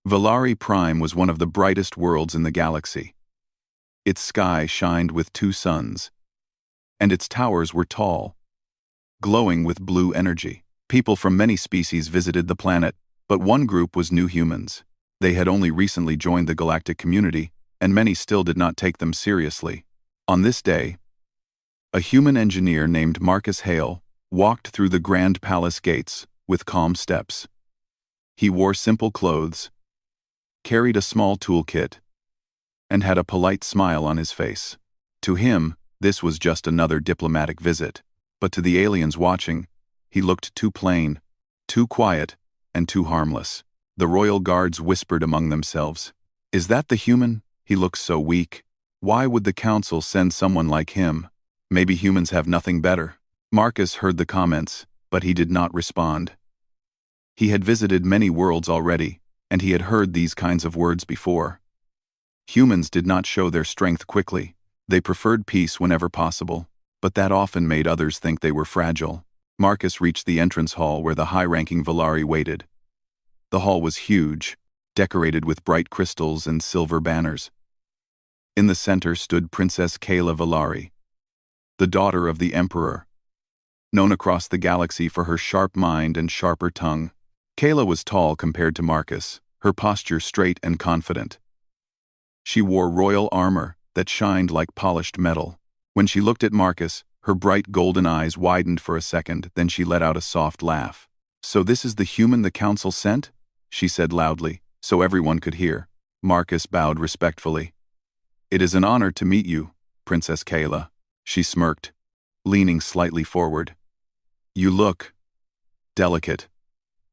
Valari Prime was one of the brightest worlds in the galaxy. Its sky shined with two suns, and its towers were tall, glowing with blue energy. People from many species visited the planet, but one group was new humans. They had only recently joined the galactic community, and many still did not take them seriously. On this day, a human engineer named Marcus Hale walked through the Grand Palace gates with calm steps. He wore simple clothes, carried a small toolkit, and had a polite smile on his face. To him, this was just another diplomatic visit, but to the aliens watching, he looked too plain, too quiet, and too harmless. The royal guards whispered among themselves, "Is that the human? He looks so weak. Why would the council send someone like him? Maybe humans have nothing better." Marcus heard the comments, but he did not respond. He had visited many worlds already, and he had heard these kinds of words before. Humans did not show their strength quickly. They preferred peace whenever possible, but that often made others think they were fragile. Marcus reached the entrance hall where the high-ranking Valari waited. The hall was huge, decorated with bright crystals and silver banners. In the center stood Princess Kayla Valari, the daughter of the Emperor, known across the galaxy for her sharp mind and sharper tongue. Kayla was tall compared to Marcus, her posture straight and confident. She wore royal armor that shined like polished metal. When she looked at Marcus, her bright golden eyes widened for a second, then she let out a soft laugh. "So this is the human the council sent?" she said loudly, so everyone could hear. Marcus bowed respectfully. "It is an honor to meet you, Princess Kayla," she smirked, leaning slightly forward. "You look delicate.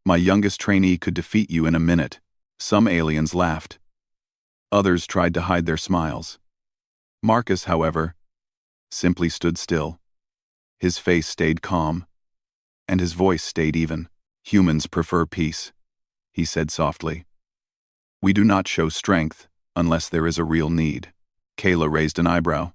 My youngest trainee could defeat you in a minute." Some aliens laughed. Others tried to hide their smiles. Marcus, however, simply stood still. His face stayed calm, and his voice stayed even. "Humans prefer peace," he said softly. "We do not show strength unless there is a real need." Kayla raised an eyebrow.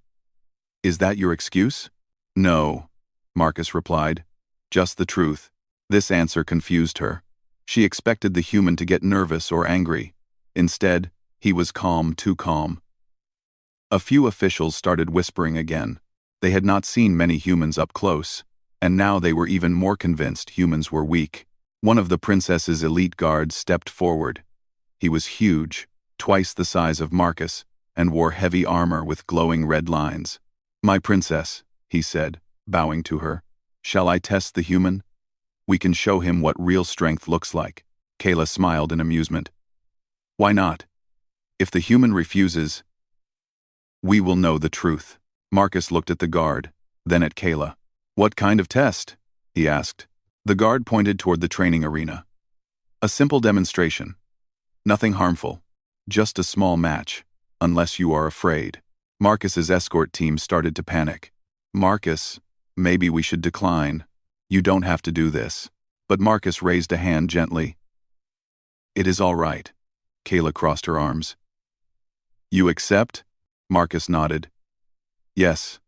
"Is that your excuse?" "No," Marcus replied. "Just the truth." This answer confused her. She expected the human to get nervous or angry. Instead, he was calm, too calm. A few officials started whispering again. They had not seen many humans up close, and now they were even more convinced humans were weak. One of the princess's elite guards stepped forward. He was huge, twice the size of Marcus, and wore heavy armor with glowing red lines. "My princess," he said, bowing to her. "Shall I test the human? We can show him what real strength looks like." Kayla smiled in amusement. "Why not? If the human refuses, we will know the truth." Marcus looked at the guard, then at Kayla. "What kind of test?" he asked. The guard pointed toward the training arena. "A simple demonstration. Nothing harmful. Just a small match, unless you are afraid." Marcus's escort team started to panic. "Marcus, maybe we should decline. You don't have to do this." But Marcus raised a hand gently. "It is all right." Kayla crossed her arms. "You accept?" Marcus nodded. "Yes.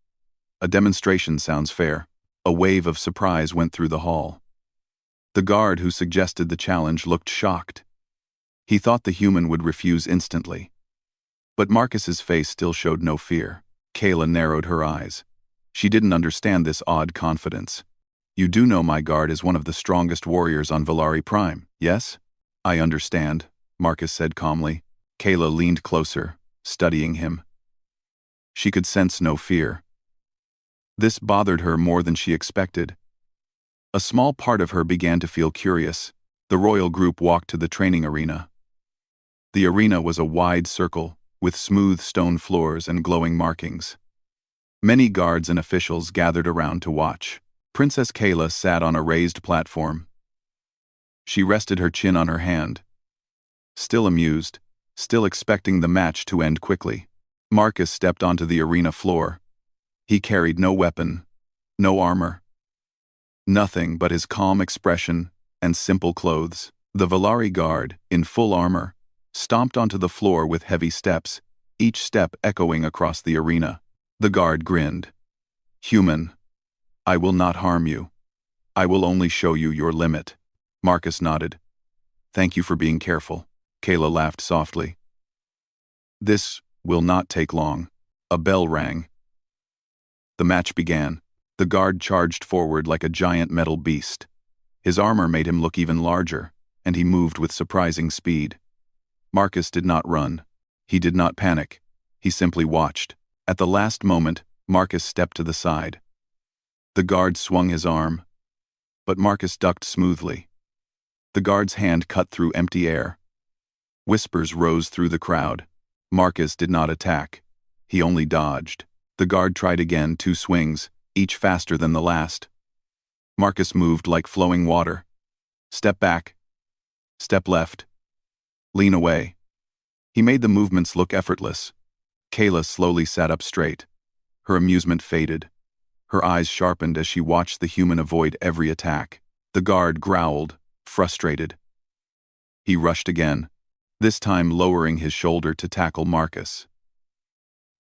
A demonstration sounds fair." A wave of surprise went through the hall. The guard who suggested the challenge looked shocked. He thought the human would refuse instantly. But Marcus's face still showed no fear. Kayla narrowed her eyes. She didn't understand this odd confidence. "You do know my guard is one of the strongest warriors on Valari Prime, yes?" "I understand," Marcus said calmly. Kayla leaned closer, studying him. She could sense no fear. This bothered her more than she expected. A small part of her began to feel curious. The royal group walked to the training arena. The arena was a wide circle, with smooth stone floors and glowing markings. Many guards and officials gathered around to watch. Princess Kayla sat on a raised platform. She rested her chin on her hand, still amused, still expecting the match to end quickly. Marcus stepped onto the arena floor. He carried no weapon, no armor, nothing but his calm expression and simple clothes. The Valari guard, in full armor, stomped onto the floor with heavy steps, each step echoing across the arena. The guard grinned. "Human, I will not harm you. I will only show you your limit." Marcus nodded. "Thank you for being careful." Kayla laughed softly. This will not take long. A bell rang. The match began. The guard charged forward like a giant metal beast. His armor made him look even larger, and he moved with surprising speed. Marcus did not run. He did not panic. He simply watched. At the last moment, Marcus stepped to the side. The guard swung his arm, but Marcus ducked smoothly. The guard's hand cut through empty air. Whispers rose through the crowd. Marcus did not attack. He only dodged. The guard tried again, 2 swings, each faster than the last. Marcus moved like flowing water. Step back. Step left. Lean away. He made the movements look effortless. Kayla slowly sat up straight. Her amusement faded. Her eyes sharpened as she watched the human avoid every attack. The guard growled, frustrated. He rushed again, this time lowering his shoulder to tackle Marcus.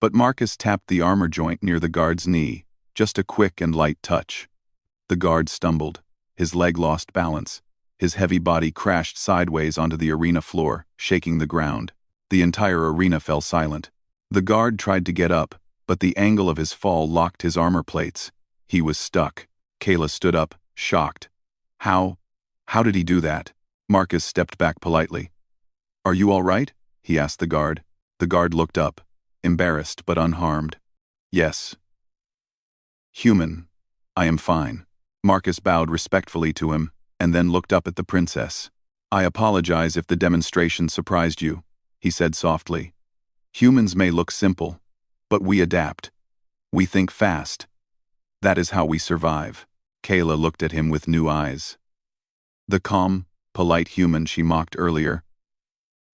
But Marcus tapped the armor joint near the guard's knee, just a quick and light touch. The guard stumbled. His leg lost balance. His heavy body crashed sideways onto the arena floor, shaking the ground. The entire arena fell silent. The guard tried to get up, but the angle of his fall locked his armor plates. He was stuck. Kayla stood up, shocked. How did he do that? Marcus stepped back politely. Are you all right? He asked the guard. The guard looked up, embarrassed but unharmed. Yes. Human, I am fine. Marcus bowed respectfully to him, and then looked up at the princess. I apologize if the demonstration surprised you, he said softly. Humans may look simple, but we adapt. We think fast. That is how we survive. Kayla looked at him with new eyes. The calm, polite human she mocked earlier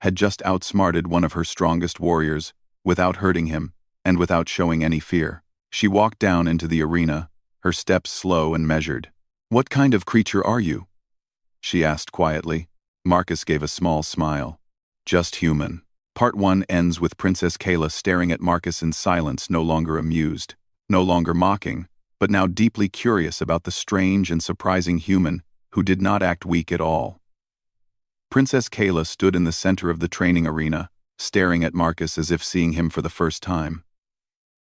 had just outsmarted one of her strongest warriors, without hurting him, and without showing any fear. She walked down into the arena, her steps slow and measured. What kind of creature are you? She asked quietly. Marcus gave a small smile. Just human. Part 1 ends with Princess Kayla staring at Marcus in silence, no longer amused, no longer mocking, but now deeply curious about the strange and surprising human who did not act weak at all. Princess Kayla stood in the center of the training arena, staring at Marcus as if seeing him for the first time.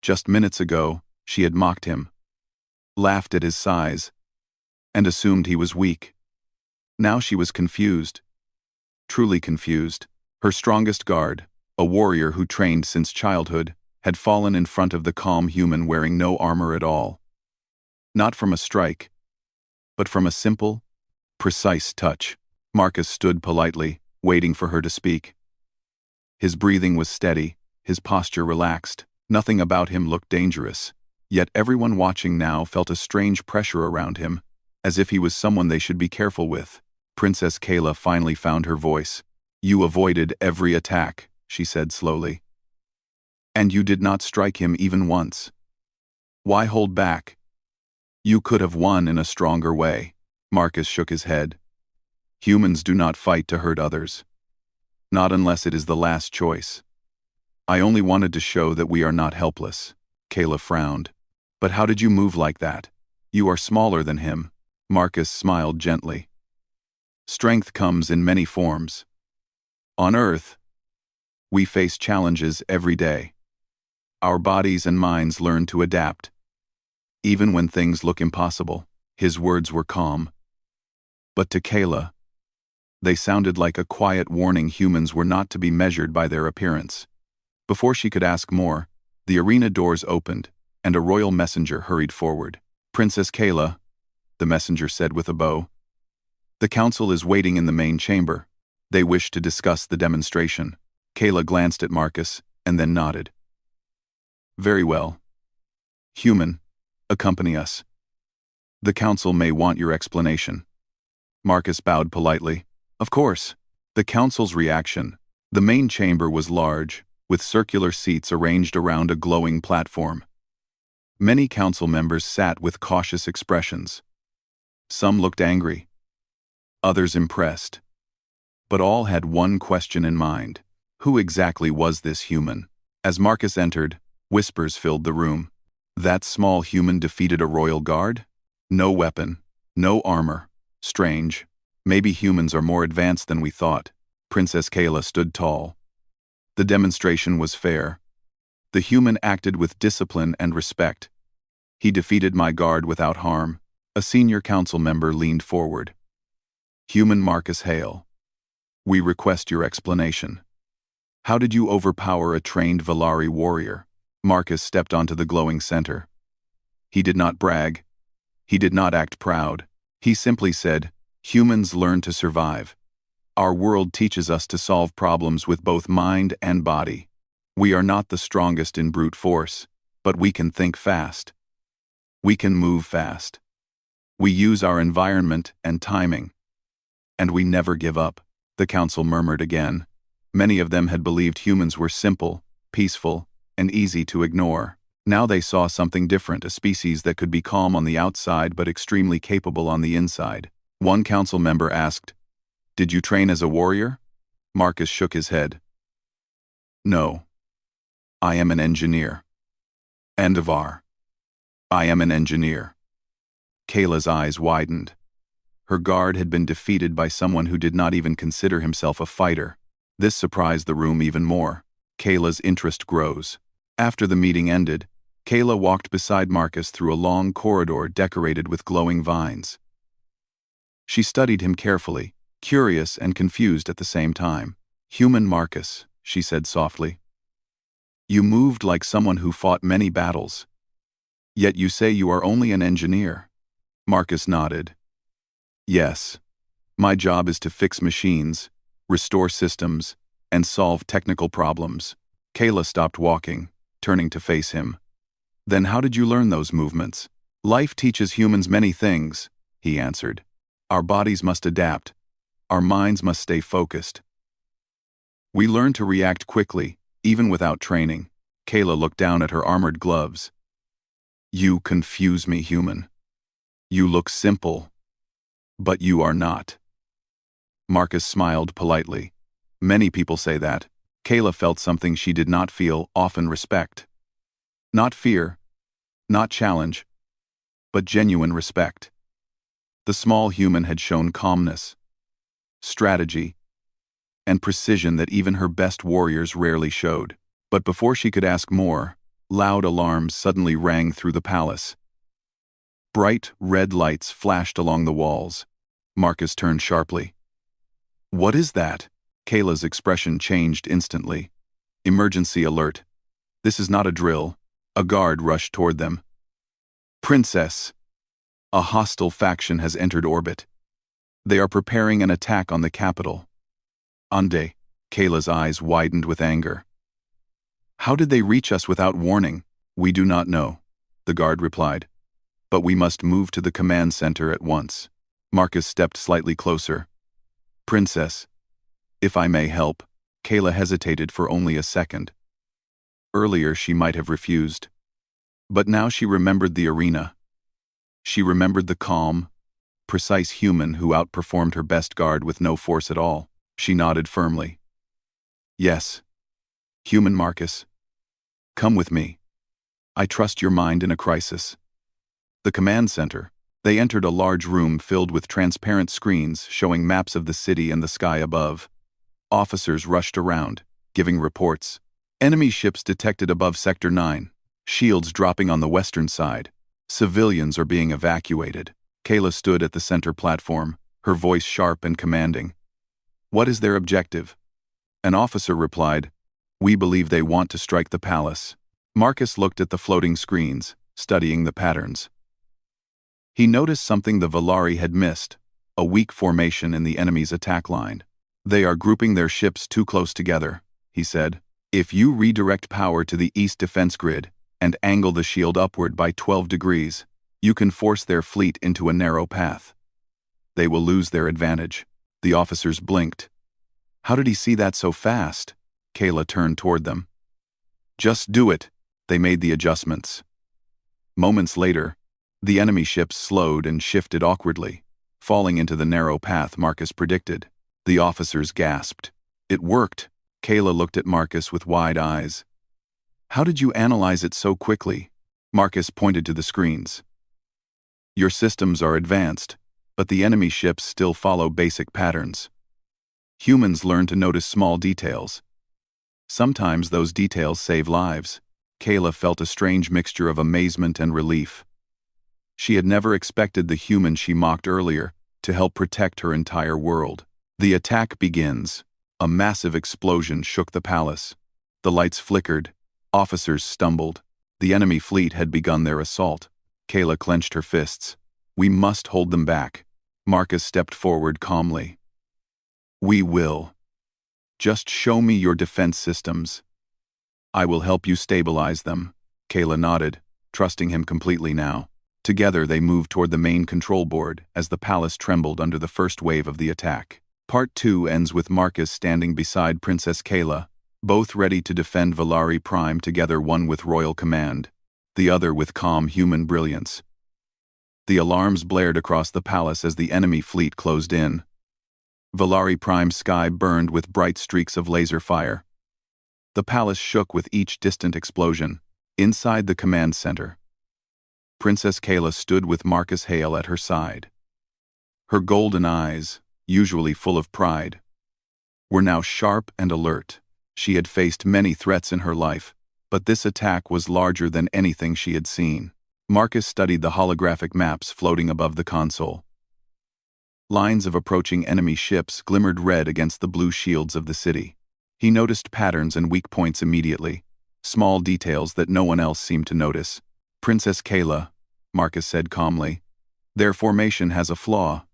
Just minutes ago, she had mocked him, laughed at his size, and assumed he was weak. Now she was confused. Truly confused. Her strongest guard, a warrior who trained since childhood, had fallen in front of the calm human wearing no armor at all. Not from a strike, but from a simple, precise touch. Marcus stood politely, waiting for her to speak. His breathing was steady, his posture relaxed. Nothing about him looked dangerous, yet everyone watching now felt a strange pressure around him, as if he was someone they should be careful with. Princess Kayla finally found her voice. You avoided every attack, she said slowly. And you did not strike him even once. Why hold back? You could have won in a stronger way. Marcus shook his head. Humans do not fight to hurt others. Not unless it is the last choice. I only wanted to show that we are not helpless. Kayla frowned. But how did you move like that? You are smaller than him. Marcus smiled gently. Strength comes in many forms. On Earth, we face challenges every day. Our bodies and minds learn to adapt, even when things look impossible. His words were calm. But to Kayla, they sounded like a quiet warning humans were not to be measured by their appearance. Before she could ask more, the arena doors opened, and a royal messenger hurried forward. Princess Kayla, the messenger said with a bow. The council is waiting in the main chamber. They wish to discuss the demonstration. Kayla glanced at Marcus, and then nodded. Very well. Human, accompany us. The council may want your explanation. Marcus bowed politely. Of course. The council's reaction. The main chamber was large, with circular seats arranged around a glowing platform. Many council members sat with cautious expressions. Some looked angry, others impressed. But all had one question in mind. Who exactly was this human? As Marcus entered, whispers filled the room. That small human defeated a royal guard? No weapon, no armor. Strange. Maybe humans are more advanced than we thought. Princess Kayla stood tall. The demonstration was fair. The human acted with discipline and respect. He defeated my guard without harm. A senior council member leaned forward. Human Marcus Hale. We request your explanation. How did you overpower a trained Valari warrior? Marcus stepped onto the glowing center. He did not brag. He did not act proud. He simply said, humans learn to survive. Our world teaches us to solve problems with both mind and body. We are not the strongest in brute force, but we can think fast. We can move fast. We use our environment and timing. And we never give up, the council murmured again. Many of them had believed humans were simple, peaceful, and easy to ignore. Now they saw something different, a species that could be calm on the outside but extremely capable on the inside. One council member asked, "Did you train as a warrior?" Marcus shook his head. "No. I am an engineer." End of R. I am an engineer. Kayla's eyes widened. Her guard had been defeated by someone who did not even consider himself a fighter. This surprised the room even more. Kayla's interest grows. After the meeting ended, Kayla walked beside Marcus through a long corridor decorated with glowing vines. She studied him carefully, curious and confused at the same time. "Human Marcus," she said softly. "You moved like someone who fought many battles. Yet you say you are only an engineer." Marcus nodded. "Yes. My job is to fix machines, restore systems, and solve technical problems." Kayla stopped walking, turning to face him. "Then how did you learn those movements?" "Life teaches humans many things," he answered. "Our bodies must adapt. Our minds must stay focused. We learn to react quickly, even without training." Kayla looked down at her armored gloves. "You confuse me, human. You look simple, but you are not." Marcus smiled politely. Many people say that. Kayla felt something she did not feel, often respect. Not fear, not challenge, but genuine respect. The small human had shown calmness, strategy, and precision that even her best warriors rarely showed. But before she could ask more, loud alarms suddenly rang through the palace. Bright red lights flashed along the walls. Marcus turned sharply. "What is that?" Kayla's expression changed instantly. "Emergency alert. This is not a drill." A guard rushed toward them. "Princess, a hostile faction has entered orbit. They are preparing an attack on the capital." "Ande." Kayla's eyes widened with anger. "How did they reach us without warning?" "We do not know," the guard replied. "But we must move to the command center at once." Marcus stepped slightly closer. "Princess, if I may help." Kayla hesitated for only a second. Earlier she might have refused. But now she remembered the arena. She remembered the calm, precise human who outperformed her best guard with no force at all. She nodded firmly. "Yes. Human Marcus. Come with me. I trust your mind in a crisis." The command center. They entered a large room filled with transparent screens showing maps of the city and the sky above. Officers rushed around, giving reports. Enemy ships detected above Sector 9. Shields dropping on the western side. Civilians are being evacuated. Kayla stood at the center platform, her voice sharp and commanding. "What is their objective?" An officer replied, "We believe they want to strike the palace." Marcus looked at the floating screens, studying the patterns. He noticed something the Valari had missed, a weak formation in the enemy's attack line. "They are grouping their ships too close together," he said. "If you redirect power to the east defense grid and angle the shield upward by 12 degrees, you can force their fleet into a narrow path. They will lose their advantage." The officers blinked. How did he see that so fast? Kayla turned toward them. "Just do it." They made the adjustments. Moments later, the enemy ships slowed and shifted awkwardly, falling into the narrow path Marcus predicted. The officers gasped. "It worked." Kayla looked at Marcus with wide eyes. "How did you analyze it so quickly?" Marcus pointed to the screens. "Your systems are advanced, but the enemy ships still follow basic patterns. Humans learn to notice small details. Sometimes those details save lives. Kayla felt a strange mixture of amazement and relief. She had never expected the human she mocked earlier to help protect her entire world. The attack begins. A massive explosion shook the palace. The lights flickered. Officers stumbled. The enemy fleet had begun their assault. Kayla clenched her fists. We must hold them back. Marcus stepped forward calmly. We will. Just show me your defense systems. I will help you stabilize them. Kayla nodded, trusting him completely now. Together they moved toward the main control board as the palace trembled under the first wave of the attack. Part 2 ends with Marcus standing beside Princess Kayla, both ready to defend Valari Prime together, one with royal command, the other with calm human brilliance. The alarms blared across the palace as the enemy fleet closed in. Valari Prime's sky burned with bright streaks of laser fire. The palace shook with each distant explosion. Inside the command center, Princess Kayla stood with Marcus Hale at her side. Her golden eyes, usually full of pride, were now sharp and alert. She had faced many threats in her life, but this attack was larger than anything she had seen. Marcus studied the holographic maps floating above the console. Lines of approaching enemy ships glimmered red against the blue shields of the city. He noticed patterns and weak points immediately, small details that no one else seemed to notice. Princess Kayla, Marcus said calmly, their formation has a flaw.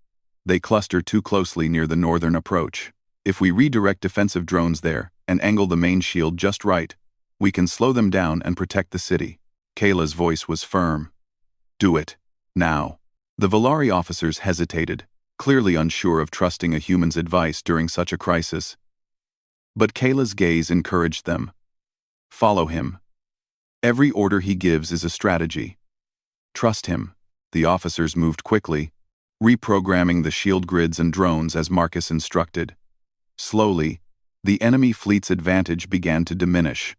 They cluster too closely near the northern approach. If we redirect defensive drones there and angle the main shield just right, we can slow them down and protect the city. Kayla's voice was firm. Do it. Now. The Valari officers hesitated, clearly unsure of trusting a human's advice during such a crisis. But Kayla's gaze encouraged them. Follow him. Every order he gives is a strategy. Trust him. The officers moved quickly, reprogramming the shield grids and drones as Marcus instructed. Slowly, the enemy fleet's advantage began to diminish.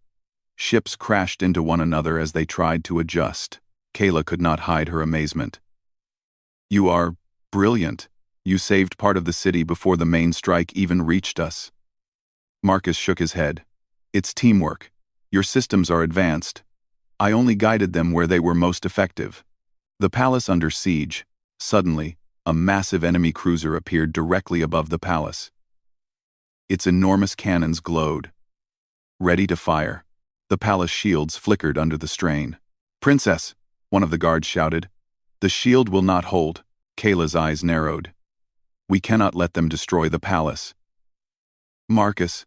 Ships crashed into one another as they tried to adjust. Kayla could not hide her amazement. You are brilliant. You saved part of the city before the main strike even reached us. Marcus shook his head. It's teamwork. Your systems are advanced. I only guided them where they were most effective. The palace under siege. Suddenly, a massive enemy cruiser appeared directly above the palace. Its enormous cannons glowed. Ready to fire. The palace shields flickered under the strain. Princess, one of the guards shouted. The shield will not hold. Kayla's eyes narrowed. We cannot let them destroy the palace. Marcus.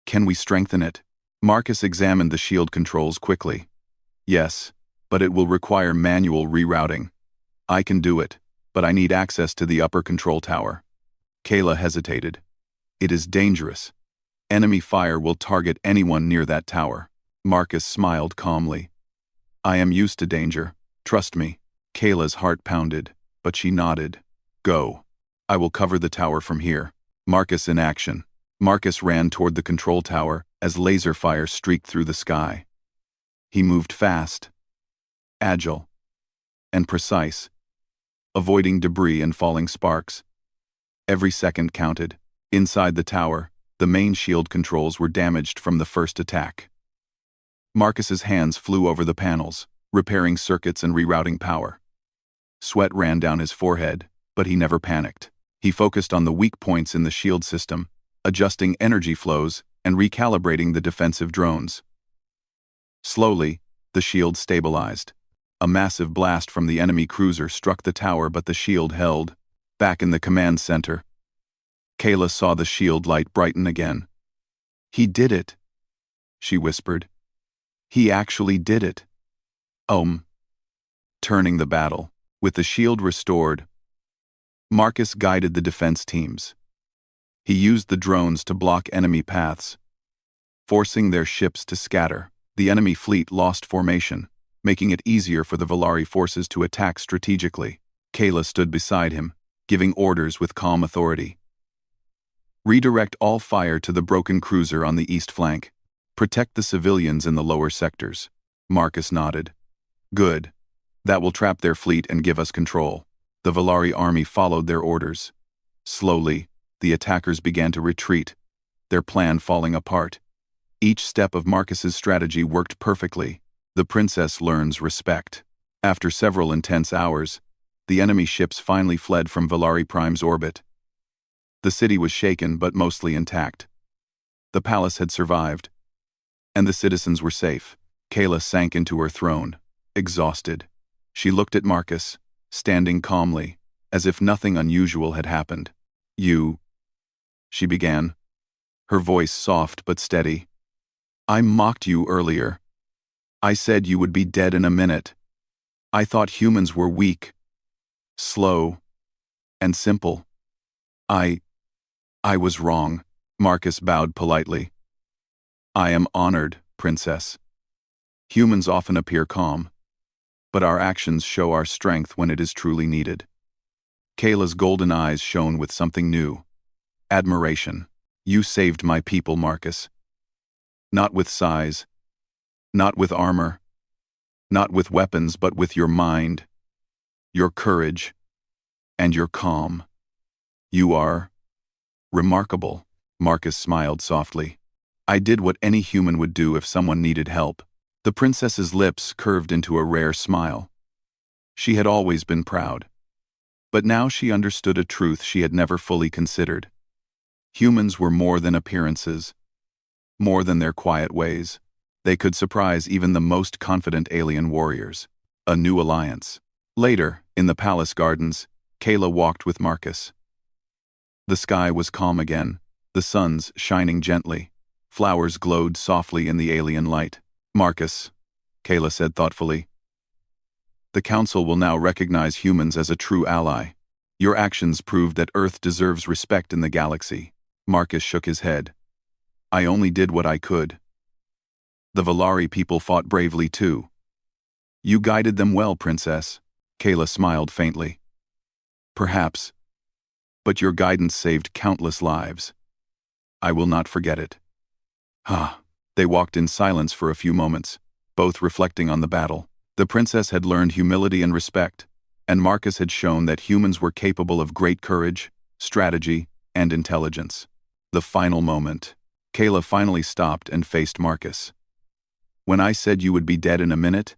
Can we strengthen it? Marcus examined the shield controls quickly. Yes, but it will require manual rerouting. I can do it, but I need access to the upper control tower. Kayla hesitated. It is dangerous. Enemy fire will target anyone near that tower. Marcus smiled calmly. I am used to danger. Trust me. Kayla's heart pounded, but she nodded. Go. I will cover the tower from here. Marcus in action. Marcus ran toward the control tower as laser fire streaked through the sky. He moved fast, agile, and precise, avoiding debris and falling sparks. Every second counted. Inside the tower, the main shield controls were damaged from the first attack. Marcus's hands flew over the panels, repairing circuits and rerouting power. Sweat ran down his forehead, but he never panicked. He focused on the weak points in the shield system, adjusting energy flows and recalibrating the defensive drones. Slowly, the shield stabilized. A massive blast from the enemy cruiser struck the tower, but the shield held. Back in the command center, Kayla saw the shield light brighten again. He did it, she whispered. He actually did it. Turning the battle. With the shield restored, Marcus guided the defense teams. He used the drones to block enemy paths, forcing their ships to scatter. The enemy fleet lost formation, making it easier for the Valari forces to attack strategically. Kayla stood beside him, giving orders with calm authority. Redirect all fire to the broken cruiser on the east flank. Protect the civilians in the lower sectors. Marcus nodded. Good. That will trap their fleet and give us control. The Valari army followed their orders. Slowly, The attackers began to retreat, their plan falling apart. Each step of Marcus's strategy worked perfectly. The princess learns respect. After several intense hours, the enemy ships finally fled from Valari Prime's orbit. The city was shaken but mostly intact. The palace had survived, and the citizens were safe. Kayla sank into her throne, exhausted. She looked at Marcus, standing calmly, as if nothing unusual had happened. "You," she began, her voice soft but steady. "I mocked you earlier. I said you would be dead in a minute. I thought humans were weak, slow, and simple. I was wrong." Marcus bowed politely. "I am honored, Princess. Humans often appear calm, but our actions show our strength when it is truly needed." Kayla's golden eyes shone with something new. Admiration. "You saved my people, Marcus. Not with size, not with armor, not with weapons, but with your mind, your courage, and your calm. You are remarkable." Marcus smiled softly. "I did what any human would do if someone needed help." The princess's lips curved into a rare smile. She had always been proud, but now she understood a truth she had never fully considered. Humans were more than appearances, more than their quiet ways. They could surprise even the most confident alien warriors. A new alliance. Later, in the palace gardens, Kayla walked with Marcus. The sky was calm again, the suns shining gently. Flowers glowed softly in the alien light. "Marcus," Kayla said thoughtfully, "the Council will now recognize humans as a true ally. Your actions proved that Earth deserves respect in the galaxy." Marcus shook his head. "I only did what I could. The Valari people fought bravely too." "You guided them well, Princess." Kayla smiled faintly. "Perhaps, but your guidance saved countless lives. I will not forget it." They walked in silence for a few moments, both reflecting on the battle. The princess had learned humility and respect, and Marcus had shown that humans were capable of great courage, strategy, and intelligence. The final moment. Kayla finally stopped and faced Marcus. "When I said you would be dead in a minute,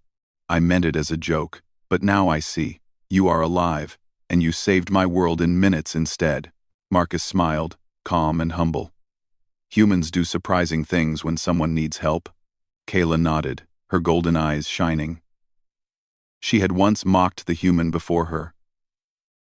I meant it as a joke, but now I see. You are alive, and you saved my world in minutes instead." Marcus smiled, calm and humble. "Humans do surprising things when someone needs help." Kayla nodded, her golden eyes shining. She had once mocked the human before her,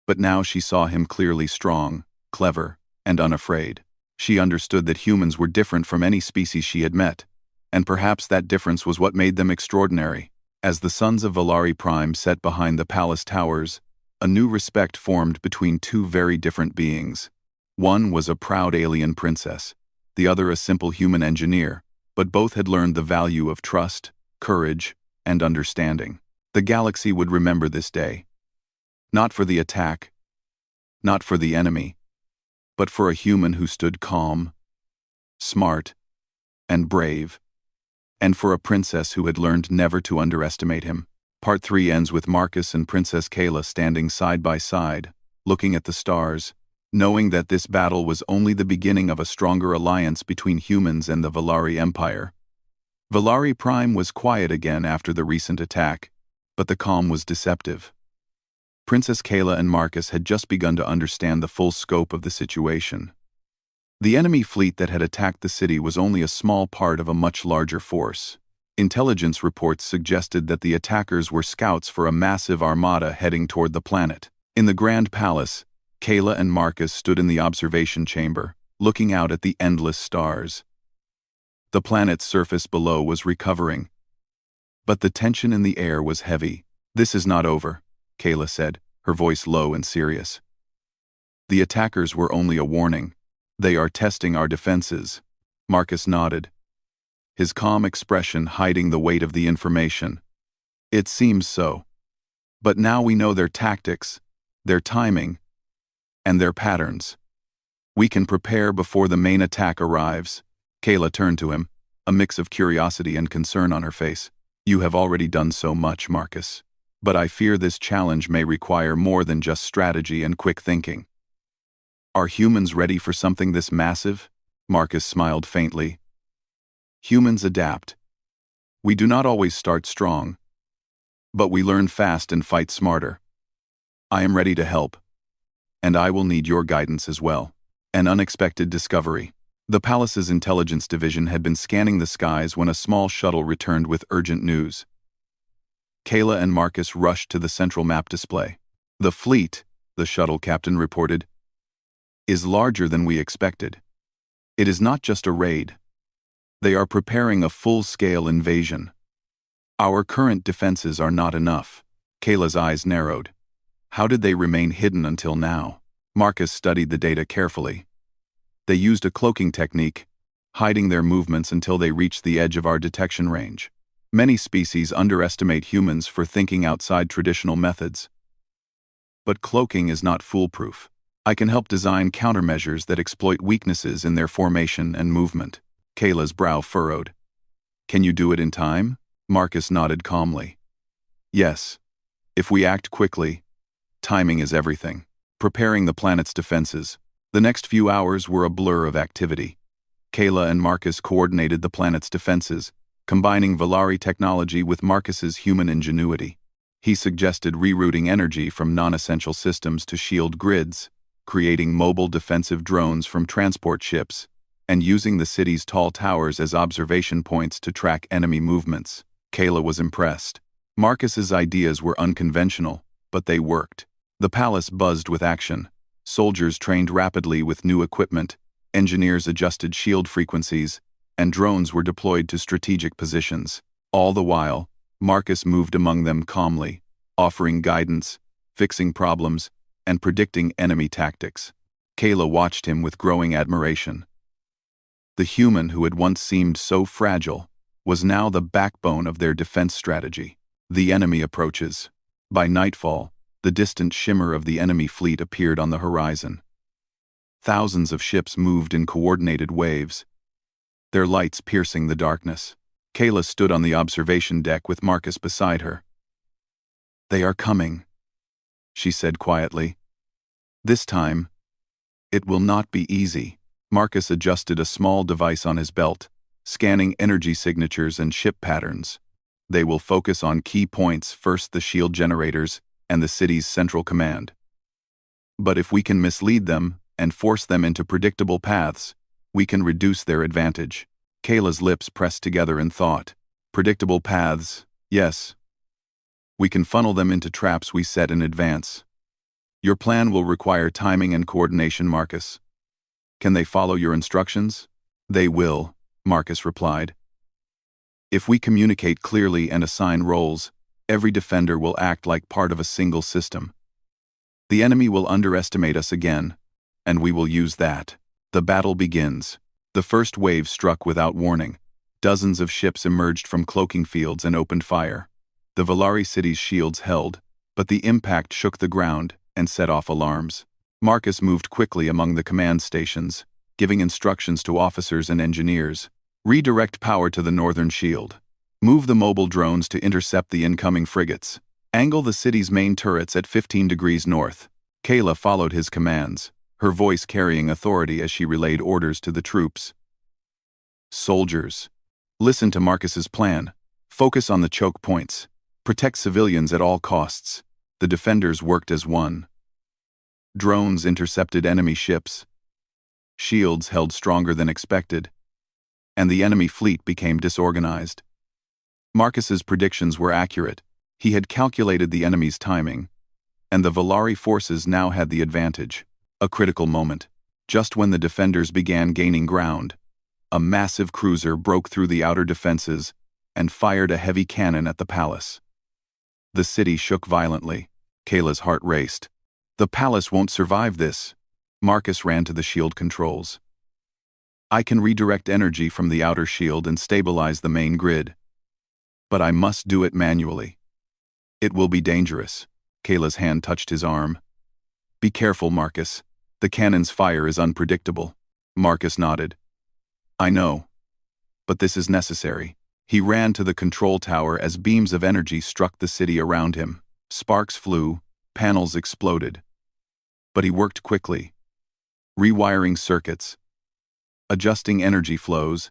but now she saw him clearly strong, clever, and unafraid. She understood that humans were different from any species she had met, and perhaps that difference was what made them extraordinary. As the sons of Valari Prime set behind the palace towers, a new respect formed between two very different beings. One was a proud alien princess, the other a simple human engineer, but both had learned the value of trust, courage, and understanding. The galaxy would remember this day. Not for the attack, not for the enemy, but for a human who stood calm, smart, and brave, and for a princess who had learned never to underestimate him. Part 3 ends with Marcus and Princess Kayla standing side by side, looking at the stars, knowing that this battle was only the beginning of a stronger alliance between humans and the Valari Empire. Valari Prime was quiet again after the recent attack, but the calm was deceptive. Princess Kayla and Marcus had just begun to understand the full scope of the situation. The enemy fleet that had attacked the city was only a small part of a much larger force. Intelligence reports suggested that the attackers were scouts for a massive armada heading toward the planet. In the Grand Palace, Kayla and Marcus stood in the observation chamber, looking out at the endless stars. The planet's surface below was recovering, but the tension in the air was heavy. "This is not over," Kayla said, her voice low and serious. "The attackers were only a warning. They are testing our defenses." Marcus nodded, his calm expression hiding the weight of the information. "It seems so. But now we know their tactics, their timing, and their patterns. We can prepare before the main attack arrives." Kayla turned to him, a mix of curiosity and concern on her face. "You have already done so much, Marcus. But I fear this challenge may require more than just strategy and quick thinking." Are humans ready for something this massive? Marcus smiled faintly. Humans adapt. We do not always start strong, but we learn fast and fight smarter. I am ready to help, and I will need your guidance as well. An unexpected discovery. The palace's intelligence division had been scanning the skies when a small shuttle returned with urgent news. Kayla and Marcus rushed to the central map display. The fleet, the shuttle captain reported, is larger than we expected. It is not just a raid. They are preparing a full-scale invasion. Our current defenses are not enough. Kayla's eyes narrowed. How did they remain hidden until now? Marcus studied the data carefully. They used a cloaking technique, hiding their movements until they reached the edge of our detection range. Many species underestimate humans for thinking outside traditional methods. But cloaking is not foolproof. I can help design countermeasures that exploit weaknesses in their formation and movement. Kayla's brow furrowed. Can you do it in time? Marcus nodded calmly. Yes. If we act quickly, timing is everything. Preparing the planet's defenses. The next few hours were a blur of activity. Kayla and Marcus coordinated the planet's defenses, combining Valari technology with Marcus's human ingenuity. He suggested rerouting energy from non-essential systems to shield grids, creating mobile defensive drones from transport ships, and using the city's tall towers as observation points to track enemy movements. Kayla was impressed. Marcus's ideas were unconventional, but they worked. The palace buzzed with action. Soldiers trained rapidly with new equipment, engineers adjusted shield frequencies, and drones were deployed to strategic positions. All the while, Marcus moved among them calmly, offering guidance, fixing problems, and predicting enemy tactics. Kayla watched him with growing admiration. The human who had once seemed so fragile was now the backbone of their defense strategy. The enemy approaches. By nightfall, the distant shimmer of the enemy fleet appeared on the horizon. Thousands of ships moved in coordinated waves, their lights piercing the darkness. Kayla stood on the observation deck with Marcus beside her. They are coming, she said quietly. This time, it will not be easy. Marcus adjusted a small device on his belt, scanning energy signatures and ship patterns. They will focus on key points, first the shield generators and the city's central command. But if we can mislead them and force them into predictable paths, we can reduce their advantage. Kayla's lips pressed together in thought. Predictable paths, yes. We can funnel them into traps we set in advance. Your plan will require timing and coordination, Marcus. Can they follow your instructions? They will, Marcus replied. If we communicate clearly and assign roles, every defender will act like part of a single system. The enemy will underestimate us again, and we will use that. The battle begins. The first wave struck without warning. Dozens of ships emerged from cloaking fields and opened fire. The Valari city's shields held, but the impact shook the ground and set off alarms. Marcus moved quickly among the command stations, giving instructions to officers and engineers. Redirect power to the northern shield. Move the mobile drones to intercept the incoming frigates. Angle the city's main turrets at 15 degrees north. Kayla followed his commands, her voice carrying authority as she relayed orders to the troops. Soldiers, listen to Marcus's plan. Focus on the choke points. Protect civilians at all costs. The defenders worked as one. Drones intercepted enemy ships. Shields held stronger than expected, and the enemy fleet became disorganized. Marcus's predictions were accurate. He had calculated the enemy's timing, and the Valari forces now had the advantage. A critical moment. Just when the defenders began gaining ground, a massive cruiser broke through the outer defenses and fired a heavy cannon at the palace. The city shook violently. Kayla's heart raced. The palace won't survive this. Marcus ran to the shield controls. I can redirect energy from the outer shield and stabilize the main grid. But I must do it manually. It will be dangerous. Kayla's hand touched his arm. Be careful, Marcus. The cannon's fire is unpredictable. Marcus nodded. I know. But this is necessary. He ran to the control tower as beams of energy struck the city around him. Sparks flew, panels exploded. But he worked quickly. rewiring circuits, adjusting energy flows,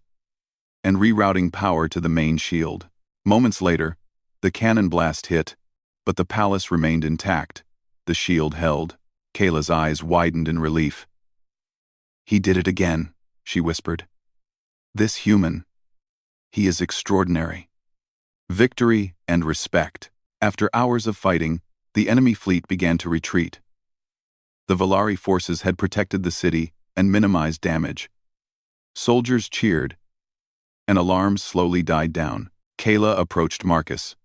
and rerouting power to the main shield. Moments later, the cannon blast hit, but the palace remained intact. The shield held. Kayla's eyes widened in relief. "He did it again," she whispered. "This human. He is extraordinary." Victory and respect. After hours of fighting, the enemy fleet began to retreat. The Valari forces had protected the city and minimized damage. Soldiers cheered, and alarms slowly died down. Kayla approached Marcus,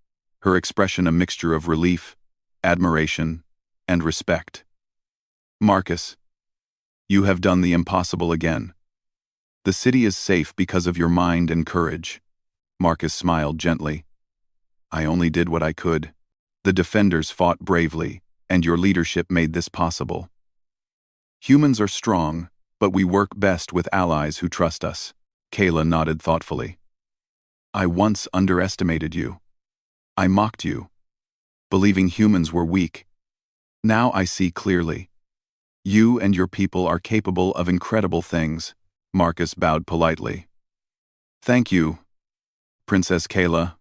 her expression a mixture of relief, admiration, and respect. "Marcus, you have done the impossible again. The city is safe because of your mind and courage." Marcus smiled gently. "I only did what I could. The defenders fought bravely, and your leadership made this possible. Humans are strong, but we work best with allies who trust us." Kayla nodded thoughtfully. "I once underestimated you. I mocked you, believing humans were weak. Now I see clearly. You and your people are capable of incredible things." Marcus bowed politely. "Thank you, Princess Kayla.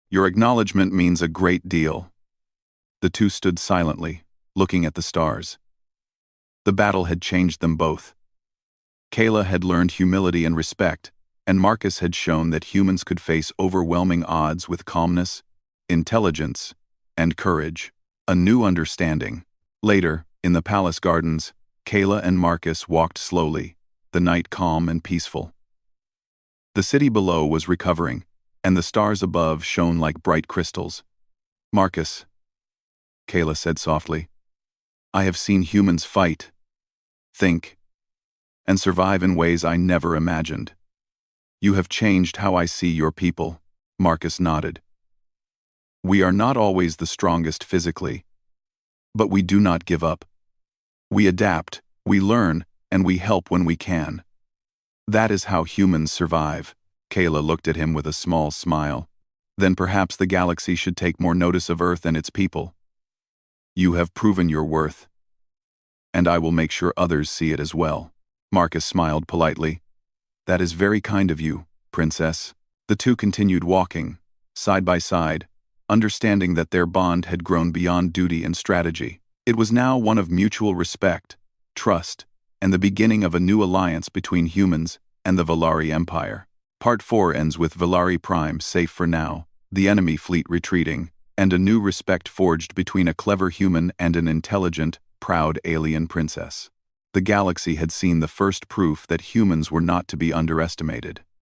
Your acknowledgement means a great deal." The two stood silently, looking at the stars. The battle had changed them both. Kayla had learned humility and respect, and Marcus had shown that humans could face overwhelming odds with calmness, intelligence, and courage. A new understanding. Later, in the palace gardens, Kayla and Marcus walked slowly, the night calm and peaceful. The city below was recovering, and the stars above shone like bright crystals. "Marcus," Kayla said softly, "I have seen humans fight, think, and survive in ways I never imagined. You have changed how I see your people." Marcus nodded. "We are not always the strongest physically, but we do not give up. We adapt, we learn, and we help when we can. That is how humans survive." Kayla looked at him with a small smile. "Then perhaps the galaxy should take more notice of Earth and its people. You have proven your worth, and I will make sure others see it as well." Marcus smiled politely. "That is very kind of you, Princess." The two continued walking, side by side, understanding that their bond had grown beyond duty and strategy. It was now one of mutual respect, trust, and the beginning of a new alliance between humans and the Valari Empire. Part 4 ends with Valari Prime safe for now, the enemy fleet retreating, and a new respect forged between a clever human and an intelligent, proud alien princess. The galaxy had seen the first proof that humans were not to be underestimated.